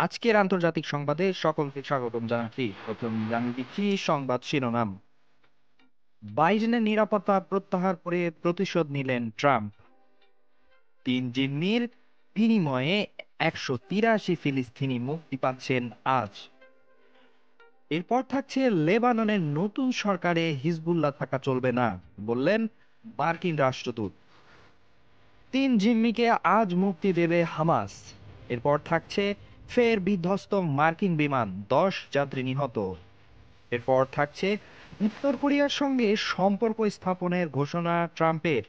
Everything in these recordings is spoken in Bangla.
আজকের আন্তর্জাতিক সংবাদে সকলকে স্বাগতম জানাচ্ছি। প্রথম জানিয়ে দিচ্ছি সংবাদ শিরোনাম। বাইডেনের নিরাপত্তা প্রত্যাহার করে প্রতিশোধ নিলেন ট্রাম্প। 3 জিম্মির বিনিময়ে 183 ফিলিস্তিনি মুক্তি পাচ্ছেন আজ। এরপর থাকছে লেবাননের নতুন সরকারে হিজবুল্লাহ থাকা চলবে না, বললেন মার্কিন রাষ্ট্রদূত। 3 জিম্মিকে আজ মুক্তি দেবে হামাস। এরপর থাকছে ফের বিধ্বস্ত মার্কিন বিমান, 10 যাত্রী নিহত। এরপর থাকছে উত্তর কোরিয়ার সঙ্গে সম্পর্ক স্থাপনের ঘোষণা ট্রাম্পের।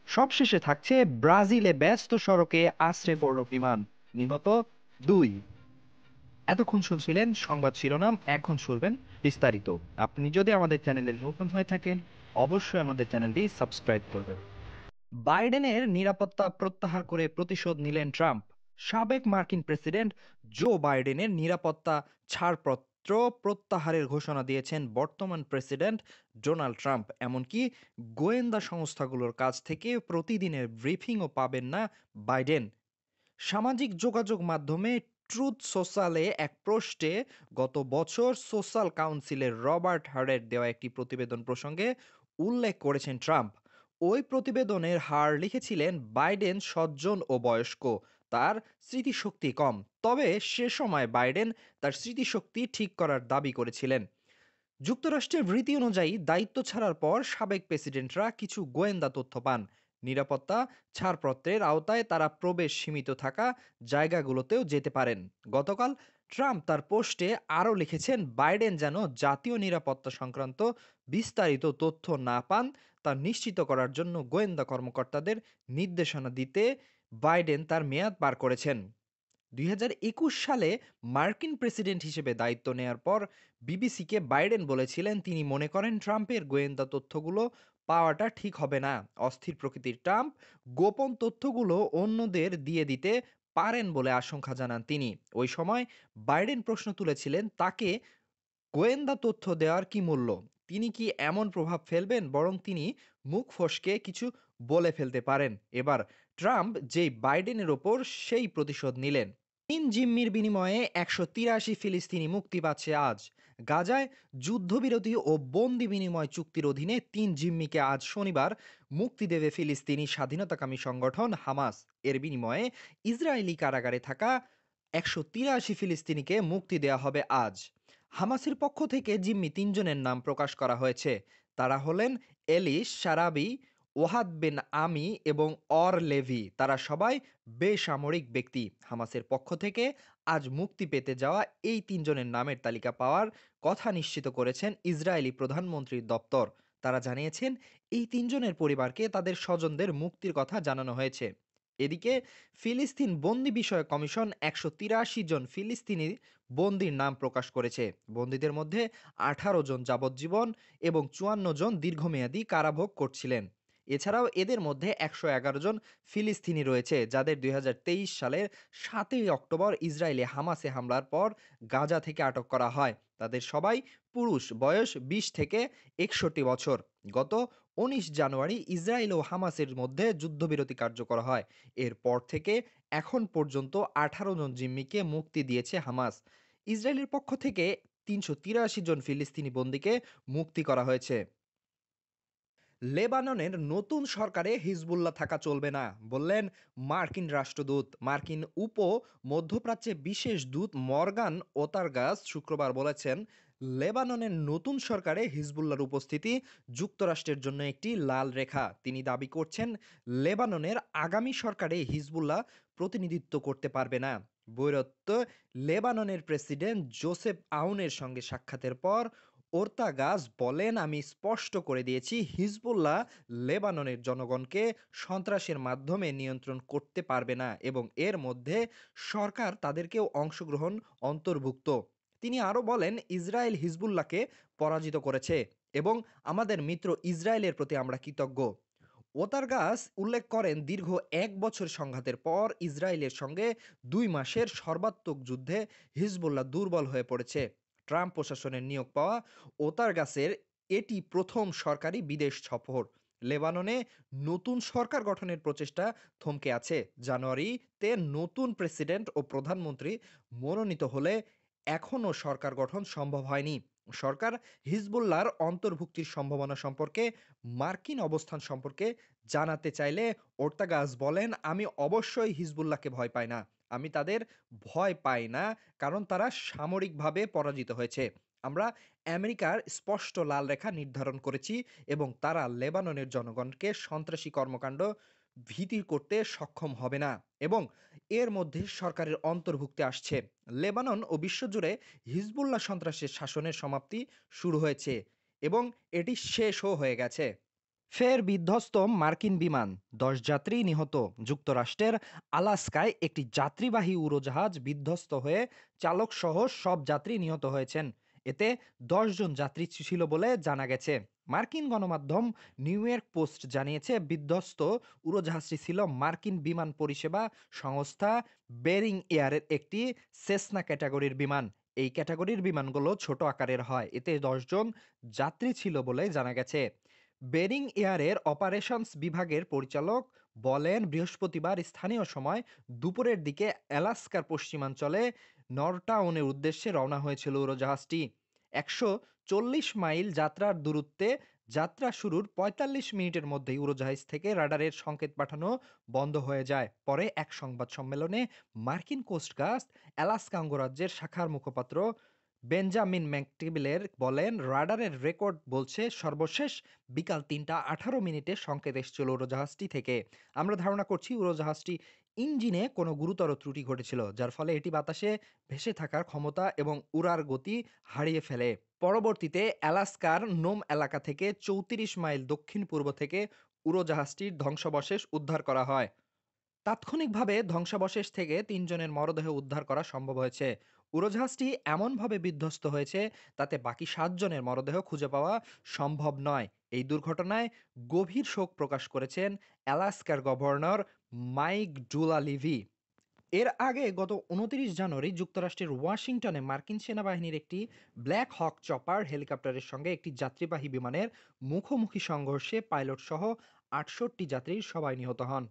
সবশেষে থাকছে ব্রাজিলে ব্যস্ত সড়কে আছড়ে পড়ল বিমান, নিহত 2। এতক্ষণ শুনছিলেন সংবাদ শিরোনাম, এখন শুনবেন বিস্তারিত। আপনি যদি আমাদের চ্যানেলে নতুন হয়ে থাকেন, অবশ্যই আমাদের চ্যানেলটি সাবস্ক্রাইব করবেন। বাইডেনের নিরাপত্তা প্রত্যাহার করে প্রতিশোধ নিলেন ট্রাম্প। সাবেক মার্কিন প্রেসিডেন্ট জো বাইডেনের নিরাপত্তা ছাড়পত্র প্রত্যাহারের ঘোষণা দিয়েছেন বর্তমান প্রেসিডেন্ট ডোনাল্ড ট্রাম্প। এমনকি গোয়েন্দা সংস্থাগুলোর কাছ থেকে প্রতিদিনের ব্রিফিংও পাবেন না বাইডেন। সামাজিক যোগাযোগ মাধ্যমে ট্রুথ সোশ্যালে এক পোস্টে গত বছর সোশ্যাল কাউন্সিলের রবার্ট হারের দেওয়া একটি প্রতিবেদন প্রসঙ্গে উল্লেখ করেছেন ট্রাম্প। ওই প্রতিবেদনের হার লিখেছিলেন, বাইডেন সজ্জন ও বয়স্ক, তার স্মৃতিশক্তি কম। তবে সে সময় বাইডেন তার স্মৃতিশক্তি ঠিক করার দাবি করেছিলেন। যুক্তরাষ্ট্রের রীতি অনুযায়ী দায়িত্ব ছাড়ার পর সাবেক প্রেসিডেন্টরা কিছু গোয়েন্দা তথ্য পান। নিরাপত্তা ছাড়পত্রের আওতায় তারা প্রবেশ সীমিত থাকা জায়গাগুলোতেও যেতে পারেন। গতকাল ট্রাম্প তার পোস্টে আরও লিখেছেন, বাইডেন যেন জাতীয় নিরাপত্তা সংক্রান্ত বিস্তারিত তথ্য না পান তা নিশ্চিত করার জন্য গোয়েন্দা কর্মকর্তাদের নির্দেশনা দিতে বাইডেন তার মেয়াদ পার করেছেন। 2021 সালে মার্কিন প্রেসিডেন্ট হিসেবে দায়িত্ব নেয়ার পর বিবিসিকে বাইডেন বলেছিলেন, তিনি মনে করেন ট্রাম্পের গোয়েন্দা তথ্যগুলো পাওয়াটা ঠিক হবে না। অস্থির প্রকৃতির ট্রাম্প গোপন তথ্যগুলো অন্যদের দিয়ে দিতে পারেন বলে আশঙ্কা জানান তিনি। ওই সময় বাইডেন প্রশ্ন তুলেছিলেন, তাকে গোয়েন্দা তথ্য দেওয়ার কি মূল্য? তিনি কি এমন প্রভাব ফেলবেন, বরং তিনি মুখ ফসকে কিছু বলে ফেলতে পারেন। এবার ট্রাম্প যেই বাইডেনের ওপর সেই প্রতিশোধ নিলেন। 3 জিম্মির বিনিময়ে 183 ফিলিস্তিনি মুক্তি পাচ্ছে আজ। গাজায় যুদ্ধবিরতি ও বন্দি বিনিময় চুক্তির অধীনে 3 জিম্মিকে আজ শনিবার মুক্তি দেবে ফিলিস্তিনি স্বাধীনতাকামী সংগঠন হামাস। এর বিনিময়ে ইসরায়েলি কারাগারে থাকা 183 ফিলিস্তিনিকে মুক্তি দেওয়া হবে আজ। হামাসের পক্ষ থেকে জিম্মি 3 জনের নাম প্রকাশ করা হয়েছে। তারা হলেন এলিশ শারাবি, ওহাদ বিন আমি এবং অর লেভি। তারা সবাই বেসামরিক ব্যক্তি। হামাসের পক্ষ থেকে আজ মুক্তি পেতে যাওয়া এই 3 জনের নামের তালিকা পাওয়ার কথা নিশ্চিত করেছেন ইসরায়েলি প্রধানমন্ত্রীর দপ্তর। তারা জানিয়েছেন, এই 3 জনের পরিবারকে তাদের স্বজনদের মুক্তির কথা জানানো হয়েছে। এদিকে ফিলিস্তিন বন্দি বিষয়ক কমিশন 183 জন ফিলিস্তিনি বন্দির নাম প্রকাশ করেছে। বন্দীদের মধ্যে 18 জন যাবজ্জীবন এবং 54 জন দীর্ঘমেয়াদী কারাভোগ করছিলেন। এছাড়াও এদের মধ্যে 111 জন ফিলিস্তিনি রয়েছে, যাদের 2023 সালের 7ই অক্টোবর ইসরায়েলে হামাসে হামলার পর গাজা থেকে আটক করা হয়। তাদের সবাই পুরুষ, বয়স 20 থেকে 61 বছর। গত 19 জানুয়ারি ইসরায়েল ও হামাসের মধ্যে যুদ্ধবিরতি কার্যকর হয়। এরপর থেকে এখন পর্যন্ত 18 জন জিম্মিকে মুক্তি দিয়েছে হামাস। ইসরায়েলের পক্ষ থেকে 383 জন ফিলিস্তিনি বন্দীকে মুক্তি করা হয়েছে। লেবাননের নতুন সরকারে হিজবুল্লাহ থাকা চলবে না, বললেন মার্কিন রাষ্ট্রদূত। মার্কিন মধ্যপ্রাচ্যে বিশেষ দূত মর্গান ওতারগাস শুক্রবার বলেছেন, লেবাননের নতুন সরকারে হিজবুল্লাহর উপস্থিতি যুক্তরাষ্ট্রের জন্য একটি লাল রেখা। তিনি দাবি করছেন, লেবাননের আগামী সরকারে হিজবুল্লাহ প্রতিনিধিত্ব করতে পারবে না। বৈরত্ব লেবাননের প্রেসিডেন্ট জোসেফ আউনের সঙ্গে সাক্ষাতের পর ওর্তাগাস বলেন, আমি স্পষ্ট করে দিয়েছি, হিজবুল্লাহ লেবাননের জনগণকে সন্ত্রাসের মাধ্যমে নিয়ন্ত্রণ করতে পারবে না এবং এর মধ্যে সরকার তাদেরকেও অংশগ্রহণ অন্তর্ভুক্ত। তিনি আরও বলেন, ইসরায়েল হিজবুল্লাহকে পরাজিত করেছে এবং আমাদের মিত্র ইসরায়েলের প্রতি আমরা কৃতজ্ঞ। ওতারগাস উল্লেখ করেন, দীর্ঘ 1 বছর সংঘাতের পর ইসরায়েলের সঙ্গে 2 মাসের সর্বাত্মক যুদ্ধে হিজবুল্লাহ দুর্বল হয়ে পড়েছে। ট্রাম্প প্রশাসনের নিয়োগ পাওয়া ওতারগাসের এটি প্রথম সরকারি বিদেশ সফর। লেবাননে নতুন সরকার গঠনের প্রচেষ্টা থমকে আছে। জানুয়ারিতে নতুন প্রেসিডেন্ট ও প্রধানমন্ত্রী মনোনীত হলে এখনও সরকার গঠন সম্ভব হয়নি। সরকার হিজবুল্লাহর অন্তর্ভুক্তির সম্ভাবনা সম্পর্কে মার্কিন অবস্থান সম্পর্কে জানাতে চাইলে ওর্তাগাস বলেন, আমি অবশ্যই হিজবুল্লাহকে ভয় পাই না। আমি তাদের ভয় পাই না, কারণ তারা সামরিকভাবে পরাজিত হয়েছে। আমরা আমেরিকার স্পষ্ট লাল রেখা নির্ধারণ করেছি এবং তারা লেবাননের জনগণকে সন্ত্রাসী কর্মকাণ্ড ভীতি করতে সক্ষম হবে না, এবং এর মধ্যে সরকারের অন্তর্ভুক্তি আসছে। লেবানন ও বিশ্বজুড়ে হিজবুল্লাহ সন্ত্রাসের শাসনের সমাপ্তি শুরু হয়েছে এবং এটি শেষও হয়ে গেছে। ফের বিধ্বস্ত মার্কিন বিমান, 10 যাত্রী নিহত। যুক্তরাষ্ট্রের আলাস্কায় একটি যাত্রীবাহী উড়োজাহাজ বিধ্বস্ত হয়ে চালক সহ সব যাত্রী নিহত হয়েছেন। এতে 10 জন যাত্রী ছিল বলে জানা গেছে। মার্কিন গণমাধ্যম নিউ ইয়র্ক পোস্ট জানিয়েছে, বিধ্বস্ত উড়োজাহাজটি ছিল মার্কিন বিমান পরিষেবা সংস্থা বেরিং এয়ারের একটি সেসনা ক্যাটাগরির বিমান। এই ক্যাটাগরির বিমানগুলো ছোট আকারের হয়। এতে 10 জন যাত্রী ছিল বলে জানা গেছে। বেরিং এয়ারের অপারেশনস বিভাগের পরিচালক বলেন, বৃহস্পতিবার স্থানীয় সময় দুপুরের দিকে অ্যালাস্কার পশ্চিমাঞ্চলে নরটাউনের উদ্দেশ্যে রওনা হয়েছিল উড়োজাহাজটি। 140 মাইল যাত্রার দূরত্বে যাত্রা শুরুর ৪৫ মিনিটের মধ্যেই উড়োজাহাজ থেকে রাডারের সংকেত পাঠানো বন্ধ হয়ে যায়। পরে এক সংবাদ সম্মেলনে মার্কিন কোস্টগার্ড অ্যালাস্কা অঙ্গরাজ্যের শাখার মুখপাত্র বেঞ্জামিন ম্যাকটিবেলের বলেন, রাডারের রেকর্ড বলছে সর্বশেষ বিকাল ৩টা ১৮ মিনিটে সংকেত এসেছিল উড়োজাহাজটি থেকে। আমরা ধারণা করছি উড়োজাহাজটি ইঞ্জিনে কোনো গুরুতর ত্রুটি ঘটেছিল, যার ফলে এটি বাতাসে ভেসে থাকার ক্ষমতা এবং উড়ার গতি হারিয়ে ফেলে। পরবর্তীতে অ্যালাস্কার নোম এলাকা থেকে ৩৪ মাইল দক্ষিণ পূর্ব থেকে উড়োজাহাজটির ধ্বংসাবশেষ উদ্ধার করা হয়। তাৎক্ষণিকভাবে ধ্বংসাবশেষ থেকে ৩ জনের মরদেহ উদ্ধার করা সম্ভব হয়েছে। উড়োজাহাজটি এমনভাবে বিধ্বস্ত হয়েছে তাতে বাকি ৭ জনের মরদেহ খুঁজে পাওয়া সম্ভব নয়। এই দুর্ঘটনায় গভীর শোক প্রকাশ করেছেন অ্যালাস্কার গভর্নর মাইক ডুলালিভি। এর আগে গত ২৯ জানুয়ারি যুক্তরাষ্ট্রের ওয়াশিংটনে মার্কিন সেনাবাহিনীর একটি ব্ল্যাক হক চপার হেলিকপ্টারের সঙ্গে একটি যাত্রীবাহী বিমানের মুখোমুখি সংঘর্ষে পাইলট সহ ৬৮ যাত্রীর সবাই নিহত হন।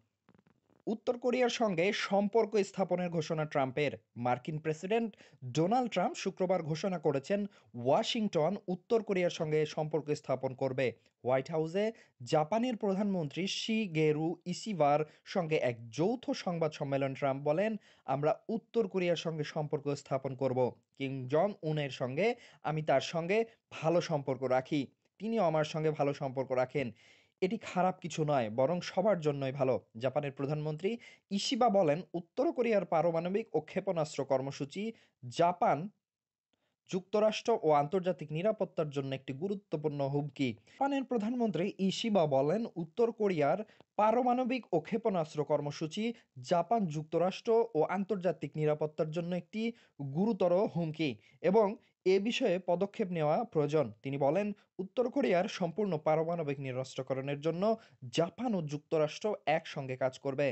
উত্তর কোরিয়ার সঙ্গে সম্পর্ক স্থাপনের ঘোষণা ট্রাম্পের। মার্কিন প্রেসিডেন্ট ডোনাল্ড ট্রাম্প শুক্রবার ঘোষণা করেছেন, ওয়াশিংটন উত্তর কোরিয়ার সঙ্গে সম্পর্ক স্থাপন করবে। হোয়াইট হাউসে জাপানের প্রধানমন্ত্রী শিগেরু ইশিবার সঙ্গে এক যৌথ সংবাদ সম্মেলন ট্রাম্প বলেন, আমরা উত্তর কোরিয়ার সঙ্গে সম্পর্ক স্থাপন করব। কিম জং উনের সঙ্গে আমি তার সঙ্গে ভালো সম্পর্ক রাখি, তিনিও আমার সঙ্গে ভালো সম্পর্ক রাখেন। এটি খারাপ কিছু নয়, বরং সবার জন্যই ভালো। জাপানের প্রধানমন্ত্রী ইশিবা বলেন, উত্তর কোরিয়ার পারমাণবিক ও ক্ষেপণাস্ত্র কর্মসূচি জাপান, যুক্তরাষ্ট্র ও আন্তর্জাতিক নিরাপত্তার জন্য একটি গুরুত্বপূর্ণ হুমকি। জাপানের প্রধানমন্ত্রী ইশিবা বলেন, উত্তর কোরিয়ার পারমাণবিক ও ক্ষেপণাস্ত্র কর্মসূচি জাপান, যুক্তরাষ্ট্র ও আন্তর্জাতিক নিরাপত্তার জন্য একটি গুরুতর হুমকি এবং এ বিষয়ে পদক্ষেপ নেওয়া প্রয়োজন। তিনি বলেন, উত্তর কোরিয়ার সম্পূর্ণ পারমাণবিক নিরস্ত্রীকরণের জন্য জাপান ও যুক্তরাষ্ট্র একসঙ্গে কাজ করবে।